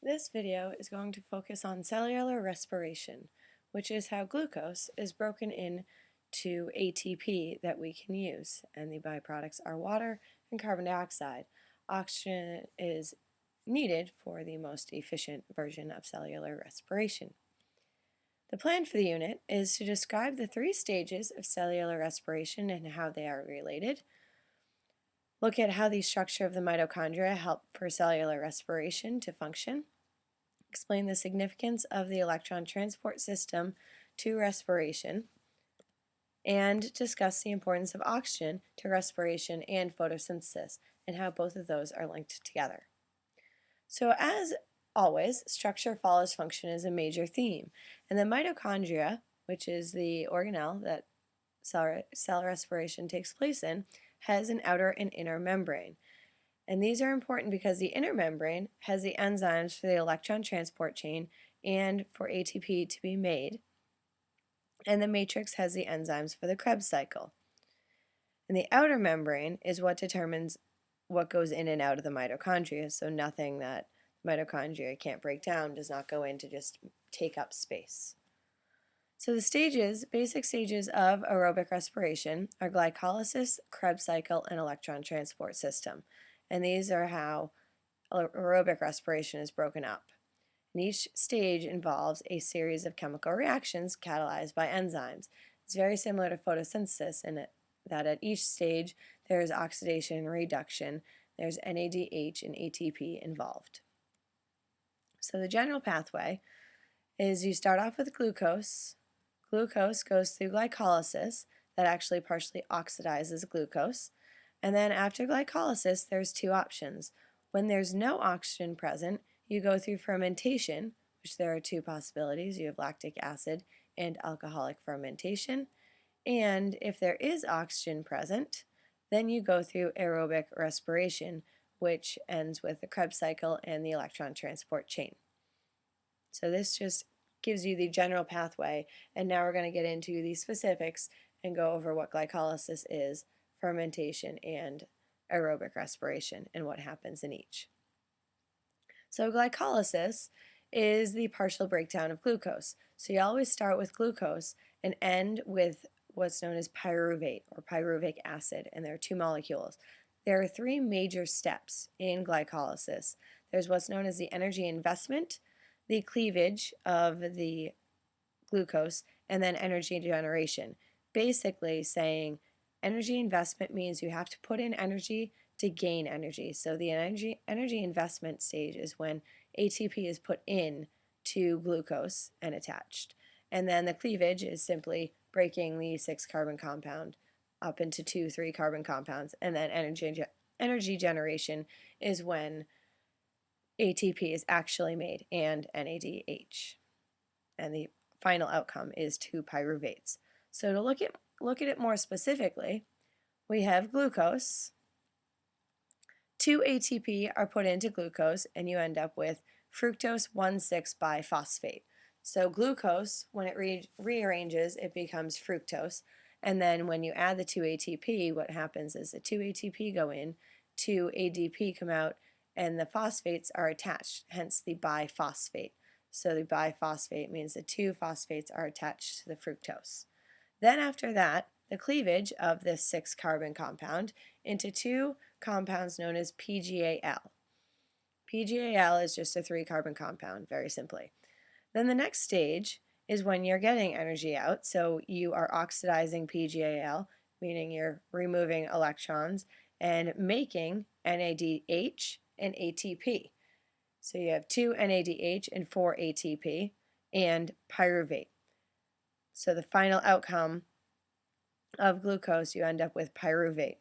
This video is going to focus on cellular respiration, which is how glucose is broken into ATP that we can use, and the byproducts are water and carbon dioxide. Oxygen is needed for the most efficient version of cellular respiration. The plan for the unit is to describe the three stages of cellular respiration and how they are related, look at how the structure of the mitochondria help for cellular respiration to function, explain the significance of the electron transport system to respiration, and discuss the importance of oxygen to respiration and photosynthesis and how both of those are linked together. So as always, structure follows function is a major theme, and the mitochondria, which is the organelle that cell respiration takes place in, has an outer and inner membrane. And these are important because the inner membrane has the enzymes for the electron transport chain and for ATP to be made, and the matrix has the enzymes for the Krebs cycle. And the outer membrane is what determines what goes in and out of the mitochondria, so nothing that mitochondria can't break down does not go in to just take up space. So the basic stages of aerobic respiration are glycolysis, Krebs cycle, and electron transport system. And these are how aerobic respiration is broken up. And each stage involves a series of chemical reactions catalyzed by enzymes. It's very similar to photosynthesis in that at each stage there is oxidation and reduction, there's NADH and ATP involved. So the general pathway is you start off with glucose. Glucose goes through glycolysis that actually partially oxidizes glucose. And then after glycolysis, there's two options. When there's no oxygen present, you go through fermentation, which there are two possibilities. You have lactic acid and alcoholic fermentation. And if there is oxygen present, then you go through aerobic respiration, which ends with the Krebs cycle and the electron transport chain. So this just gives you the general pathway, and now we're going to get into the specifics and go over what glycolysis is, fermentation, and aerobic respiration, and what happens in each. So glycolysis is the partial breakdown of glucose. So you always start with glucose and end with what's known as pyruvate or pyruvic acid, and there are two molecules. There are three major steps in glycolysis. There's what's known as the energy investment, the cleavage of the glucose, and then energy generation. Basically saying energy investment means you have to put in energy to gain energy. So the energy investment stage is when ATP is put in to glucose and attached. And then the cleavage is simply breaking the 6-carbon compound up into 2, 3-carbon compounds. And then energy generation is when ATP is actually made and NADH. And the final outcome is 2 pyruvates. So to look at it more specifically, we have glucose. 2 ATP are put into glucose, and you end up with fructose 1,6-biphosphate. So glucose, when it rearranges, it becomes fructose. And then when you add the 2 ATP, what happens is the 2 ATP go in, 2 ADP come out, and the phosphates are attached, hence the biphosphate. So the biphosphate means the 2 phosphates are attached to the fructose. Then after that, the cleavage of this 6-carbon compound into 2 compounds known as PGAL. PGAL is just a 3-carbon compound, very simply. Then the next stage is when you're getting energy out, so you are oxidizing PGAL, meaning you're removing electrons, and making NADH and ATP. So you have 2 NADH and 4 ATP and pyruvate. So the final outcome of glucose, you end up with pyruvate.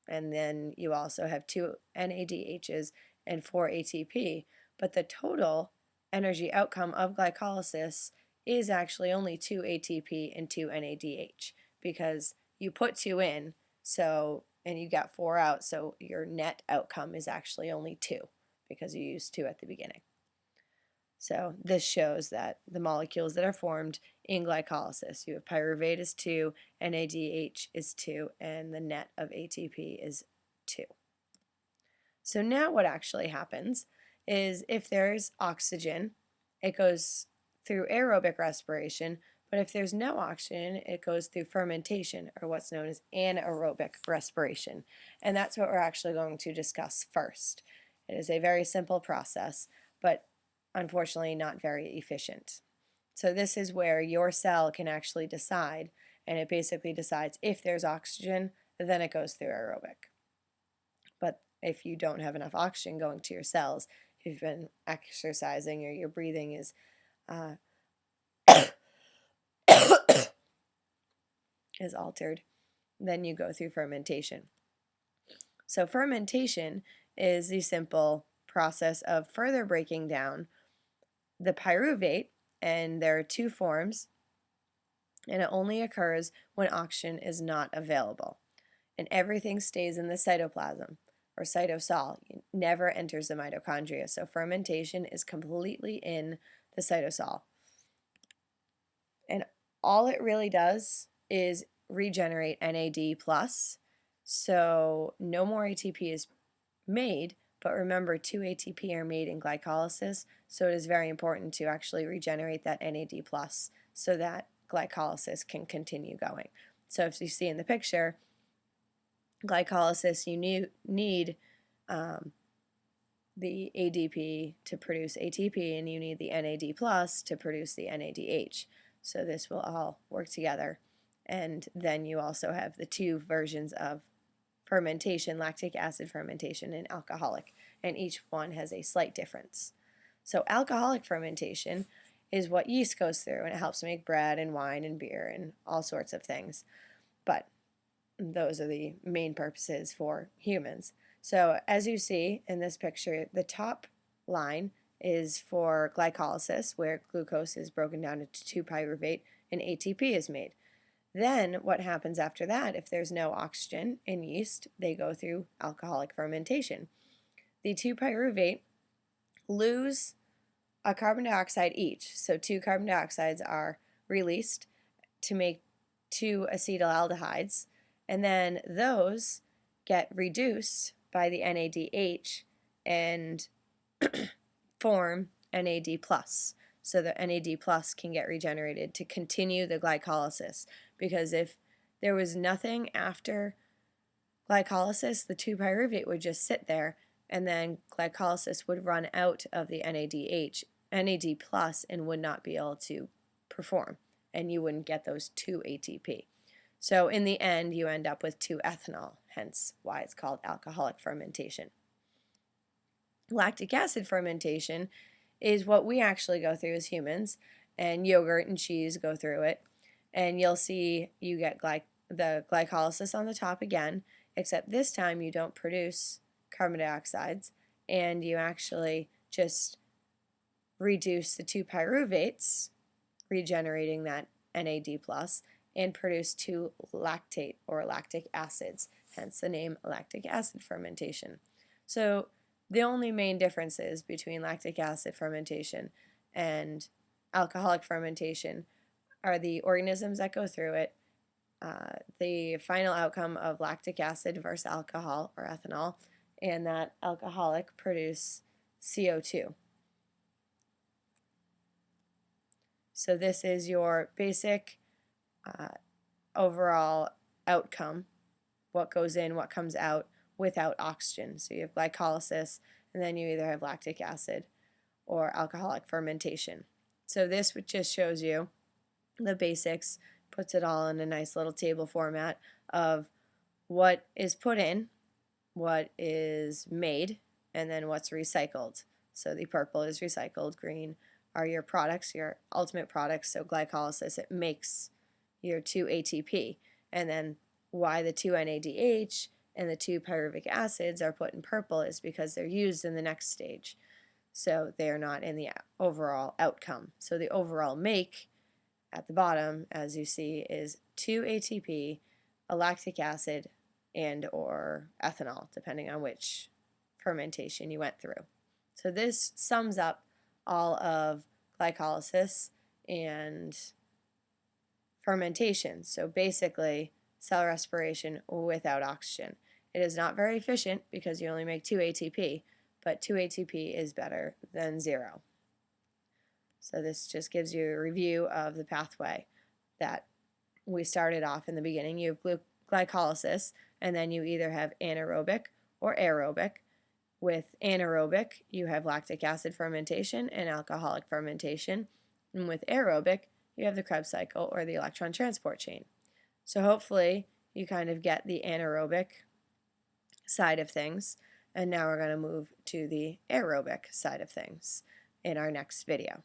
And then you also have 2 NADHs and 4 ATP. But the total energy outcome of glycolysis is actually only 2 ATP and 2 NADH because you put 2 in, and you got 4 out, so your net outcome is actually only 2 because you used 2 at the beginning. So this shows that the molecules that are formed in glycolysis, you have pyruvate is 2, NADH is 2, and the net of ATP is 2. So now what actually happens is if there's oxygen, it goes through aerobic respiration, but if there's no oxygen, it goes through fermentation, or what's known as anaerobic respiration. And that's what we're actually going to discuss first. It is a very simple process, but unfortunately not very efficient. So this is where your cell can actually decide, and it basically decides if there's oxygen, then it goes through aerobic. But if you don't have enough oxygen going to your cells, if you've been exercising or your breathing is is altered, then you go through fermentation. So fermentation is the simple process of further breaking down the pyruvate, and there are two forms, and it only occurs when oxygen is not available. And everything stays in the cytoplasm, or cytosol. It never enters the mitochondria. So fermentation is completely in the cytosol. And all it really does is regenerate NAD+. So no more ATP is made, but remember 2 ATP are made in glycolysis, so it is very important to actually regenerate that NAD+, so that glycolysis can continue going. So if you see in the picture, glycolysis, you need the ADP to produce ATP, and you need the NAD+ to produce the NADH. So this will all work together. And then you also have the two versions of fermentation, lactic acid fermentation and alcoholic, and each one has a slight difference. So alcoholic fermentation is what yeast goes through, and it helps make bread and wine and beer and all sorts of things. But those are the main purposes for humans. So as you see in this picture, the top line is for glycolysis, where glucose is broken down into 2-pyruvate and ATP is made. Then what happens after that, if there's no oxygen in yeast, they go through alcoholic fermentation. The 2-pyruvate lose a carbon dioxide each, so 2 carbon dioxides are released to make 2 acetaldehydes, and then those get reduced by the NADH and form NAD+. So the NAD+ can get regenerated to continue the glycolysis, because if there was nothing after glycolysis, the 2-pyruvate would just sit there, and then glycolysis would run out of the NAD+, and would not be able to perform, and you wouldn't get those 2 ATP. So in the end, you end up with 2-ethanol, hence why it's called alcoholic fermentation. Lactic acid fermentation is what we actually go through as humans, and yogurt and cheese go through it. And you'll see you get the glycolysis on the top again, except this time you don't produce carbon dioxides, and you actually just reduce the 2-pyruvates, regenerating that NAD+, and produce 2 lactate or lactic acids, hence the name lactic acid fermentation. So the only main differences between lactic acid fermentation and alcoholic fermentation are the organisms that go through it, the final outcome of lactic acid versus alcohol or ethanol, and that alcoholic produce CO2. So this is your basic overall outcome, what goes in, what comes out without oxygen. So you have glycolysis, and then you either have lactic acid or alcoholic fermentation. So this just shows you the basics, puts it all in a nice little table format of what is put in, what is made, and then what's recycled. So the purple is recycled, green are your products, your ultimate products. So glycolysis, it makes your 2 ATP, and then why the 2 NADH and the 2 pyruvic acids are put in purple is because they're used in the next stage. So they are not in the overall outcome. So the overall make at the bottom, as you see, is 2 ATP, a lactic acid, and or ethanol, depending on which fermentation you went through. So this sums up all of glycolysis and fermentation. So basically, cell respiration without oxygen. It is not very efficient because you only make 2 ATP, but 2 ATP is better than 0. So this just gives you a review of the pathway that we started off in the beginning. You have glycolysis, and then you either have anaerobic or aerobic. With anaerobic, you have lactic acid fermentation and alcoholic fermentation. And with aerobic, you have the Krebs cycle or the electron transport chain. So hopefully you kind of get the anaerobic side of things. And now we're going to move to the aerobic side of things in our next video.